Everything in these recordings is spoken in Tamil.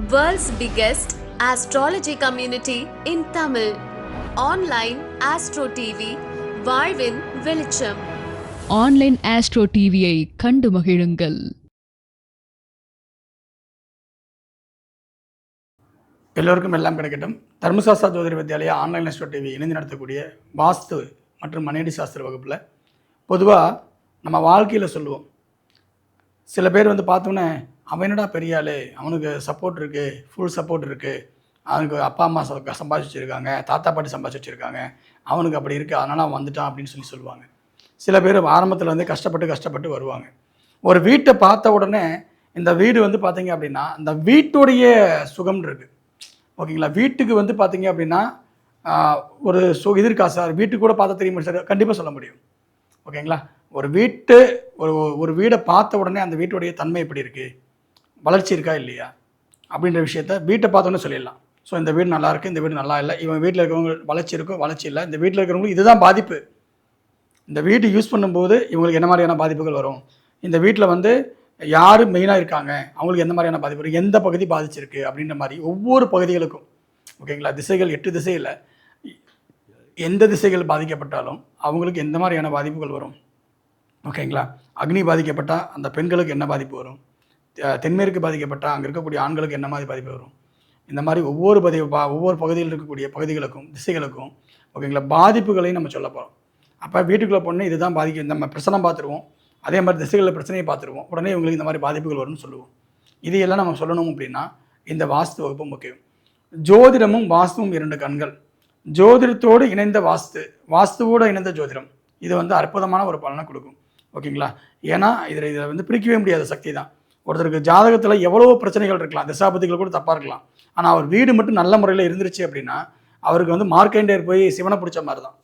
World's biggest astrology community in Tamil. Online Astro TV, வாழ்வின் வெளிச்சம். ஆன்லைன் ஆஸ்ட்ரோ டிவியை கண்டு மகிழுங்கள். எல்லோருக்கும் எல்லாம் கிடைக்கட்டும். தர்மசாஸ்திரா ஜோதிட வித்யாலயா ஆன்லைன் ஆஸ்ட்ரோ டிவி இணைந்து நடத்தக்கூடிய வாஸ்து மற்றும் மனையடி சாஸ்திர வகுப்பில் பொதுவாக நம்ம வாழ்க்கையில் சொல்லுவோம், சில பேர் வந்து பார்த்தோன்னே அவன் என்னடா பெரிய ஆள், அவனுக்கு சப்போர்ட் இருக்குது, ஃபுல் சப்போர்ட் இருக்குது, அவனுக்கு அப்பா அம்மா சம்பாதிச்சு வச்சுருக்காங்க, தாத்தா பாட்டி சம்பாதிச்சு வச்சுருக்காங்க, அவனுக்கு அப்படி இருக்குது, அதனால் அவன் வந்துட்டான் அப்படின்னு சொல்லுவாங்க. சில பேர் ஆரம்பத்தில் வந்து கஷ்டப்பட்டு வருவாங்க. ஒரு வீட்டை பார்த்த உடனே இந்த வீடு வந்து பார்த்தீங்க அப்படின்னா இந்த வீட்டுடைய சுகம் இருக்குது, ஓகேங்களா. வீட்டுக்கு வந்து பார்த்தீங்க அப்படின்னா ஒரு இது இருக்கா சார், வீட்டுக்கு கூட பார்த்தா தெரியுமா சார்? கண்டிப்பாக சொல்ல முடியும், ஓகேங்களா. ஒரு வீடை பார்த்த உடனே அந்த வீட்டுடைய தன்மை எப்படி இருக்குது, வளர்ச்சி இருக்கா இல்லையா அப்படின்ற விஷயத்த வீட்டை பார்த்தோன்னே சொல்லிடலாம். ஸோ இந்த வீடு நல்லா இருக்குது, இந்த வீடு நல்லா இல்லை, இவன் வீட்டில் இருக்கிறவங்க வளர்ச்சி இருக்கும், வளர்ச்சி இல்லை, இந்த வீட்டில் இருக்கிறவங்களுக்கு இதுதான் பாதிப்பு. இந்த வீடு யூஸ் பண்ணும்போது இவங்களுக்கு என்ன மாதிரியான பாதிப்புகள் வரும், இந்த வீட்டில் வந்து யார் மெயினாக இருக்காங்க, அவங்களுக்கு எந்த மாதிரியான பாதிப்பு வரும், எந்த பகுதி பாதிச்சிருக்கு அப்படின்ற மாதிரி ஒவ்வொரு பகுதிகளுக்கும், ஓகேங்களா. திசைகள் 8 திசையில் எந்த திசைகள் பாதிக்கப்பட்டாலும் அவங்களுக்கு எந்த மாதிரியான பாதிப்புகள் வரும், ஓகேங்களா. அக்னி பாதிக்கப்பட்டால் அந்த பெண்களுக்கு என்ன பாதிப்பு வரும், தென்மேற்கு பாதிக்கப்பட்டால் அங்கே இருக்கக்கூடிய ஆண்களுக்கு என்ன மாதிரி பாதிப்பு வரும், இந்த மாதிரி ஒவ்வொரு பகுதியில் இருக்கக்கூடிய பகுதிகளுக்கும் திசைகளுக்கும், ஓகேங்களா, பாதிப்புகளையும் நம்ம சொல்ல போகிறோம். அப்போ வீட்டுக்குள்ளே போனால் இதுதான் பாதிக்கும், நம்ம பிரச்சனை பார்த்துருவோம், அதே மாதிரி திசைகளில் பிரச்சனையை பார்த்துருவோம், உடனே இவங்களுக்கு இந்த மாதிரி பாதிப்புகள் வரும்னு சொல்லுவோம். இதையெல்லாம் நம்ம சொல்லணும் அப்படின்னா இந்த வாஸ்து வகுப்பு முக்கியம். ஜோதிடமும் வாஸ்துவும் 2 கண்கள். ஜோதிடத்தோடு இணைந்த வாஸ்துவோடு இணைந்த ஜோதிடம், இது வந்து அற்புதமான ஒரு பலனை கொடுக்கும், ஓகேங்களா. ஏன்னா இதில் வந்து பிரிக்கவே முடியாத சக்தி தான். ஒருத்தருக்கு ஜாதகத்தில் எவ்வளோ பிரச்சனைகள் இருக்கலாம், திசாபதிகள் கூட தப்பாக இருக்கலாம், ஆனால் அவர் வீடு மட்டும் நல்ல முறையில் இருந்துருச்சு அப்படின்னா அவருக்கு வந்து மார்க்கண்டேயர் போய் சிவனை பிடிச்ச மாதிரி தான்,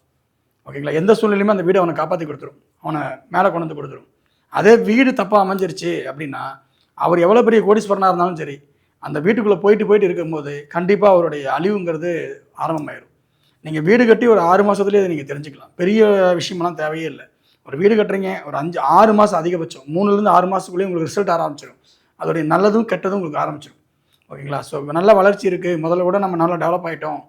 ஓகேங்களா. எந்த சூழ்நிலையுமே அந்த வீடு அவனை காப்பாற்றி கொடுத்துரும், அவனை மேலே கொண்டு வந்து கொடுத்துரும். அதே வீடு தப்பாக அமைஞ்சிருச்சு அப்படின்னா அவர் எவ்வளோ பெரிய கோடீஸ்வரனாக இருந்தாலும் சரி, அந்த வீட்டுக்குள்ளே போயிட்டு இருக்கும்போது கண்டிப்பாக அவருடைய அழிவுங்கிறது ஆரம்பமாயிடும். நீங்கள் வீடு கட்டி ஒரு 6 மாதத்துலேயே அதை நீங்கள் தெரிஞ்சுக்கலாம், பெரிய விஷயமெல்லாம் தேவையே இல்லை. ஒரு வீடு கட்டுறீங்க, ஒரு 5-6 மாதம் அதிகபட்சம், 3லேருந்து 6 மாதத்துக்குள்ளேயே உங்களுக்கு ரிசல்ட் ஆரம்பிச்சிடும், அதோடைய நல்லதும் கெட்டதும் உங்களுக்கு ஆரம்பிச்சிடும், ஓகேங்களா. ஸோ நல்ல வளர்ச்சி இருக்குது, முதல்ல விட நம்ம நல்லா டெவலப் ஆகிட்டோம்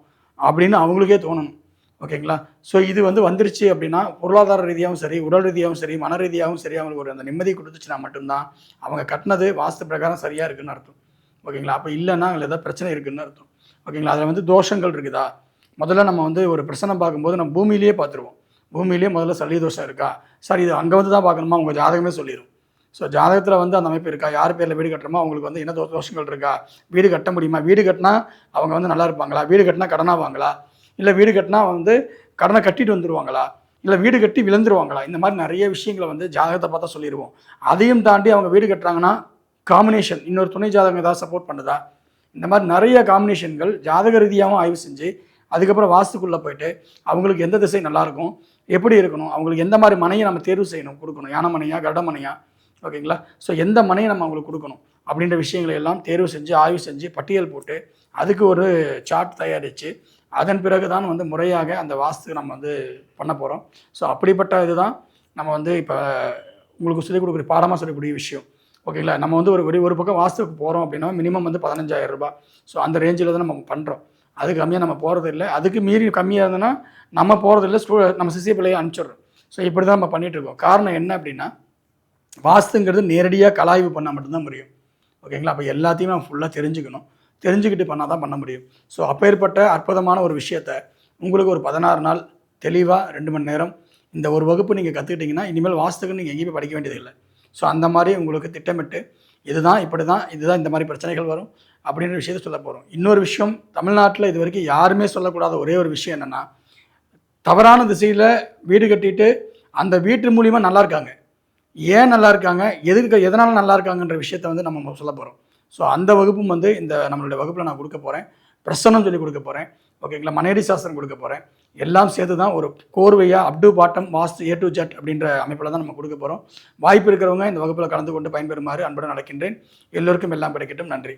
அப்படின்னு அவங்களுக்கே தோணணும், ஓகேங்களா. ஸோ இது வந்துருச்சு அப்படின்னா பொருளாதார ரீதியாகவும் சரி, உடல் ரீதியாகவும் சரி, மன ரீதியாகவும் சரி, அவங்களுக்கு ஒரு அந்த நிம்மதி கொடுத்துச்சுன்னா மட்டும்தான் அவங்க கட்டினது வாஸ்து பிரகாரம் சரியாக இருக்குதுன்னு அர்த்தம், ஓகேங்களா. அப்போ இல்லைன்னா அதில் ஏதாவது பிரச்சனை இருக்குதுன்னு அர்த்தம், ஓகேங்களா. அதில் தோஷங்கள் இருக்குதா, முதல்ல நம்ம ஒரு பிரச்சனை பார்க்கும்போது நம்ம பூமியிலேயே பார்த்துருவோம். பூமியிலேயே முதல்ல சளி தோஷம் இருக்கா சார், இது அங்கே தான் பார்க்கணுமா, உங்கள் ஜாதகமே சொல்லிடும். ஸோ ஜாதகத்தில் அந்த அமைப்பு இருக்கா, யார் பேரில் வீடு கட்டுறோமோ அவங்களுக்கு என்ன தோஷங்கள் இருக்கா, வீடு கட்ட முடியுமா, வீடு கட்டினா அவங்க நல்லா இருப்பாங்களா, வீடு கட்டினா கடனாவாங்களா, இல்லை வீடு கட்டினா கடனை கட்டிட்டு வந்துடுவாங்களா, இல்லை வீடு கட்டி விழுந்துருவாங்களா, இந்த மாதிரி நிறைய விஷயங்களை ஜாதகத்தை பார்த்தா சொல்லிடுவோம். அதையும் தாண்டி அவங்க வீடு கட்டுறாங்கன்னா காம்பினேஷன், இன்னொரு துணை ஜாதகம் ஏதாவது சப்போர்ட் பண்ணுதா, இந்த மாதிரி நிறைய காம்பினேஷன்கள் ஜாதக ரீதியாகவும் ஆய்வு செஞ்சு அதுக்கப்புறம் வாஸ்துக்குள்ளே போயிட்டு அவங்களுக்கு எந்த திசை நல்லாயிருக்கும், எப்படி இருக்கணும், அவங்களுக்கு எந்த மாதிரி மனையை நம்ம தேர்வு செய்யணும், கொடுக்கணும், யானை மனையா கட மனையா, ஓகேங்களா. ஸோ எந்த மனையை நம்ம அவங்களுக்கு கொடுக்கணும் அப்படின்ற விஷயங்களை எல்லாம் தேர்வு செஞ்சு ஆய்வு செஞ்சு பட்டியல் போட்டு அதுக்கு ஒரு சார்ட் தயாரித்து அதன் பிறகு தான் முறையாக அந்த வாஸ்து நம்ம பண்ண போகிறோம். ஸோ அப்படிப்பட்ட இதுதான் நம்ம இப்போ உங்களுக்கு சொல்லிக் கொடுக்குற பாடமாக சொல்லக்கூடிய விஷயம், ஓகேங்களா. நம்ம ஒரு பக்கம் வாஸ்துக்கு போகிறோம் அப்படின்னா மினிமம் 15,000 ரூபாய். ஸோ அந்த ரேஞ்சில் தான் நம்ம பண்ணுறோம், அது கம்மியாக நம்ம போகிறது இல்லை, அதுக்கு மீறி கம்மியாக இருந்ததுன்னா நம்ம போகிறது இல்லை, நம்ம சிசிய பிள்ளையை அனுப்பிச்சிடுறோம். ஸோ இப்படி தான் நம்ம பண்ணிகிட்ருக்கோம். காரணம் என்ன அப்படின்னா வாஸ்துங்கிறது நேரடியாக கலாய்வு பண்ணால் மட்டும்தான் முடியும், ஓகேங்களா. அப்போ எல்லாத்தையும் நம்ம ஃபுல்லாக தெரிஞ்சுக்கிட்டு பண்ணால் தான் பண்ண முடியும். ஸோ அப்பேற்பட்ட அற்புதமான ஒரு விஷயத்த உங்களுக்கு ஒரு 16 நாள் தெளிவாக 2 மணி நேரம் இந்த ஒரு வகுப்பு நீங்கள் கற்றுக்கிட்டிங்கன்னா இனிமேல் வாஸ்துக்கு நீங்கள் எங்கேயுமே படிக்க வேண்டியதில்லை. ஸோ அந்த மாதிரி உங்களுக்கு திட்டமிட்டு இதுதான் இதுதான் இந்த மாதிரி பிரச்சனைகள் வரும் அப்படின்ற விஷயத்தை சொல்ல போகிறோம். இன்னொரு விஷயம், தமிழ்நாட்டில் இது வரைக்கும் யாருமே சொல்லக்கூடாத ஒரே ஒரு விஷயம் என்னென்னா, தவறான திசையில் வீடு கட்டிட்டு அந்த வீட்டு மூலிமா நல்லா இருக்காங்க, ஏன் நல்லா இருக்காங்க, எதனால் நல்லா இருக்காங்கன்ற விஷயத்தை நம்ம சொல்ல போகிறோம். ஸோ அந்த வகுப்பும் இந்த நம்மளுடைய வகுப்பில் நான் கொடுக்க போகிறேன், பிரசன்னம் சொல்லி கொடுக்க போகிறேன், ஓகேங்களா. மனையடி சாஸ்திரம் கொடுக்க போகிறேன், எல்லாம் சேர்த்து தான் ஒரு கோர்வையாக அப் டு பாட்டம் வாஸ்து A to Z அப்படின்ற அமைப்பில் தான் நம்ம கொடுக்க போகிறோம். வாய்ப்பு இருக்கிறவங்க இந்த வகுப்பில் கலந்து கொண்டு பயன்பெறுமாறு அன்புடன் நடக்கின்றேன். எல்லோருக்கும் எல்லாம் கிடைக்கட்டும். நன்றி.